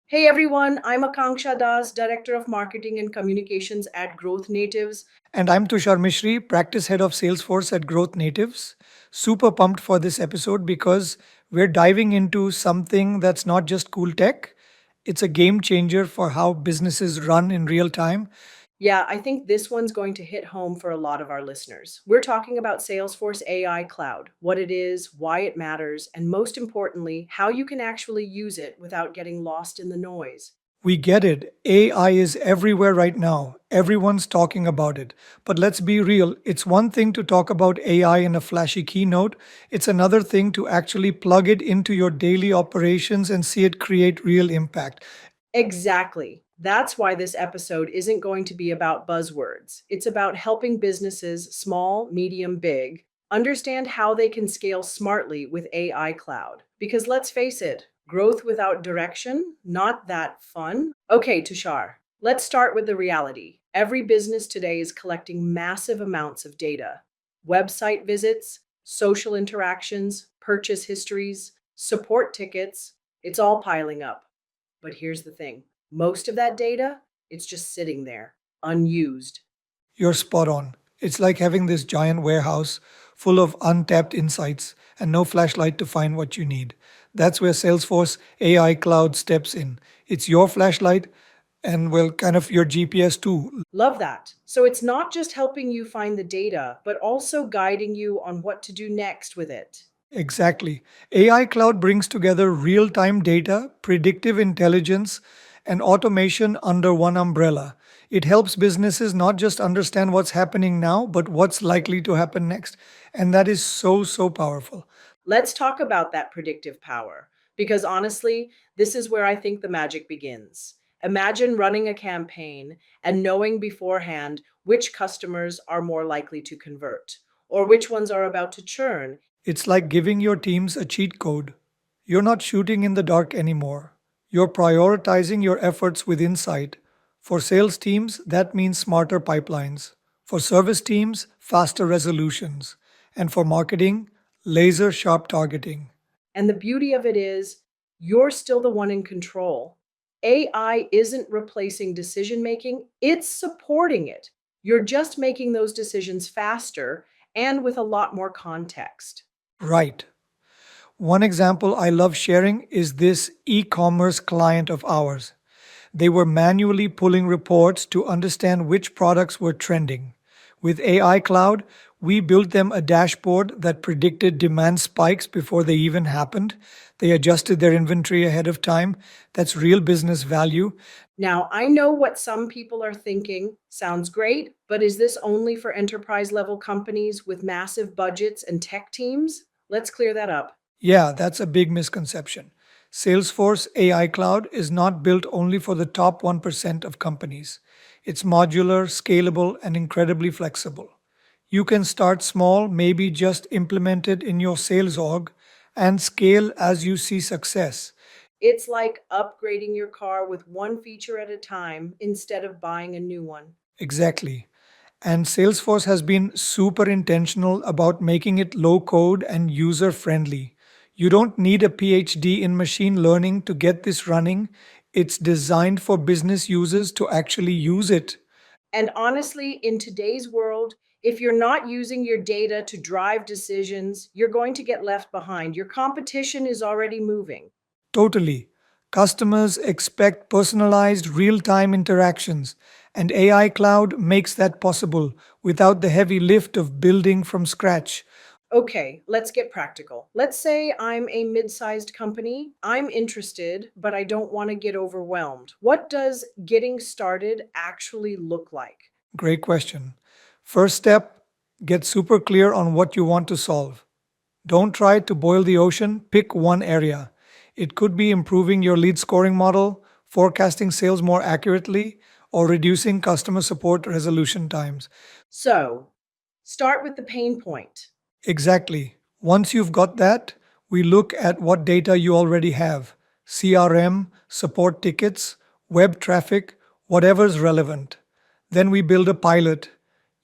Hey everyone, I'm Akanksha Das, Director of Marketing and Communications at Growth Natives. And I'm Tushar Misri, Practice Head of Salesforce at Growth Natives. Super pumped for this episode because we're diving into something that's not just cool tech, it's a game changer for how businesses run in real time. Yeah, I think this one's going to hit home for a lot of our listeners. We're talking about Salesforce AI Cloud, what it is, why it matters, and most importantly, how you can actually use it without getting lost in the noise. We get it. AI is everywhere right now. Everyone's talking about it. But let's be real. It's one thing to talk about AI in a flashy keynote. It's another thing to actually plug it into your daily operations and see it create real impact. Exactly. That's why this episode isn't going to be about buzzwords. It's about helping businesses, small, medium, big, understand how they can scale smartly with AI Cloud. Because let's face it, growth without direction, not that fun. Okay, Tushar, let's start with the reality. Every business today is collecting massive amounts of data: website visits, social interactions, purchase histories, support tickets. It's all piling up. But here's the thing, most of that data, it's just sitting there, unused. You're spot on. It's like having this giant warehouse full of untapped insights and no flashlight to find what you need. That's where Salesforce AI Cloud steps in. It's your flashlight and, well, kind of your GPS too. Love that. So it's not just helping you find the data, but also guiding you on what to do next with it. Exactly. AI Cloud brings together real time data, predictive intelligence, and automation under one umbrella. It helps businesses not just understand what's happening now, but what's likely to happen next. And that is so powerful. Let's talk about that predictive power, because honestly, this is where I think the magic begins. Imagine running a campaign and knowing beforehand which customers are more likely to convert or which ones are about to churn. It's like giving your teams a cheat code. You're not shooting in the dark anymore. You're prioritizing your efforts with insight. For sales teams, that means smarter pipelines. For service teams, faster resolutions. And for marketing, laser sharp targeting. And the beauty of it is, you're still the one in control. AI isn't replacing decision making, it's supporting it. You're just making those decisions faster and with a lot more context. Right. One example I love sharing is this e commerce client of ours. They were manually pulling reports to understand which products were trending. With AI Cloud, we built them a dashboard that predicted demand spikes before they even happened. They adjusted their inventory ahead of time. That's real business value. Now, I know what some people are thinking. Sounds great, but is this only for enterprise level companies with massive budgets and tech teams? Let's clear that up. Yeah, that's a big misconception. Salesforce AI Cloud is not built only for the top 1% of companies. It's modular, scalable, and incredibly flexible. You can start small, maybe just implement it in your sales org, and scale as you see success. It's like upgrading your car with one feature at a time instead of buying a new one. Exactly. And Salesforce has been super intentional about making it low code and user friendly. You don't need a PhD in machine learning to get this running. It's designed for business users to actually use it. And honestly, in today's world, if you're not using your data to drive decisions, you're going to get left behind. Your competition is already moving. Totally. Customers expect personalized real time interactions, and AI Cloud makes that possible without the heavy lift of building from scratch. Okay, let's get practical. Let's say I'm a mid sized company. I'm interested, but I don't want to get overwhelmed. What does getting started actually look like? Great question. First step, get super clear on what you want to solve. Don't try to boil the ocean, pick one area. It could be improving your lead scoring model, forecasting sales more accurately, or reducing customer support resolution times. So, start with the pain point. Exactly. Once you've got that, we look at what data you already have: CRM, support tickets, web traffic, whatever's relevant. Then we build a pilot.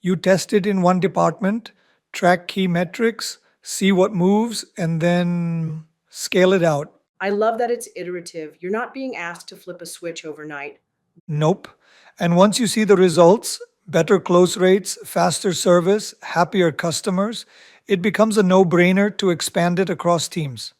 You test it in one department, track key metrics, see what moves, and then scale it out. I love that it's iterative. You're not being asked to flip a switch overnight. Nope. And once you see the results, better close rates, faster service, happier customers, it becomes a no brainer to expand it across teams.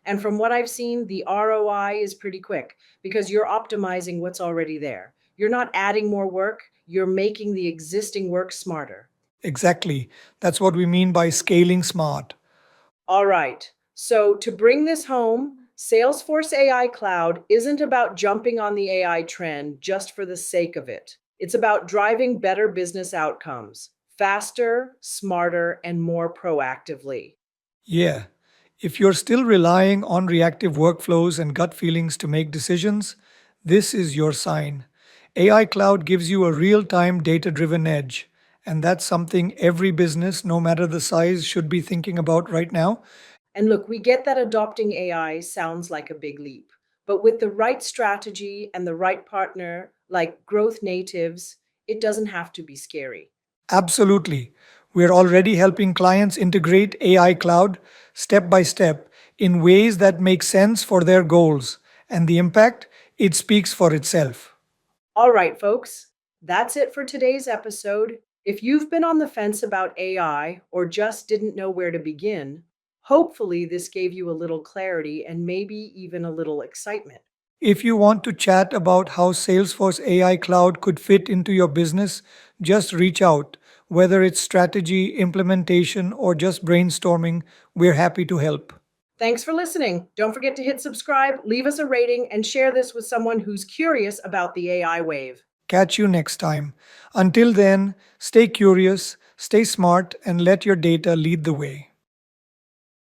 And from what I've seen, the ROI is pretty quick because you're optimizing what's already there. You're not adding more work, you're making the existing work smarter. Exactly. That's what we mean by scaling smart. All right. So to bring this home, Salesforce AI Cloud isn't about jumping on the AI trend just for the sake of it. It's about driving better business outcomes faster, smarter, and more proactively. Yeah. If you're still relying on reactive workflows and gut feelings to make decisions, this is your sign. AI Cloud gives you a real time data driven edge. And that's something every business, no matter the size, should be thinking about right now. And look, we get that adopting AI sounds like a big leap, but with the right strategy and the right partner, like growth natives, it doesn't have to be scary. Absolutely. We're already helping clients integrate AI Cloud step by step in ways that make sense for their goals. And the impact, it speaks for itself. All right, folks, that's it for today's episode. If you've been on the fence about AI or just didn't know where to begin, hopefully this gave you a little clarity and maybe even a little excitement. If you want to chat about how Salesforce AI Cloud could fit into your business, just reach out. Whether it's strategy, implementation, or just brainstorming, we're happy to help. Thanks for listening. Don't forget to hit subscribe, leave us a rating, and share this with someone who's curious about the AI wave. Catch you next time. Until then, stay curious, stay smart, and let your data lead the way.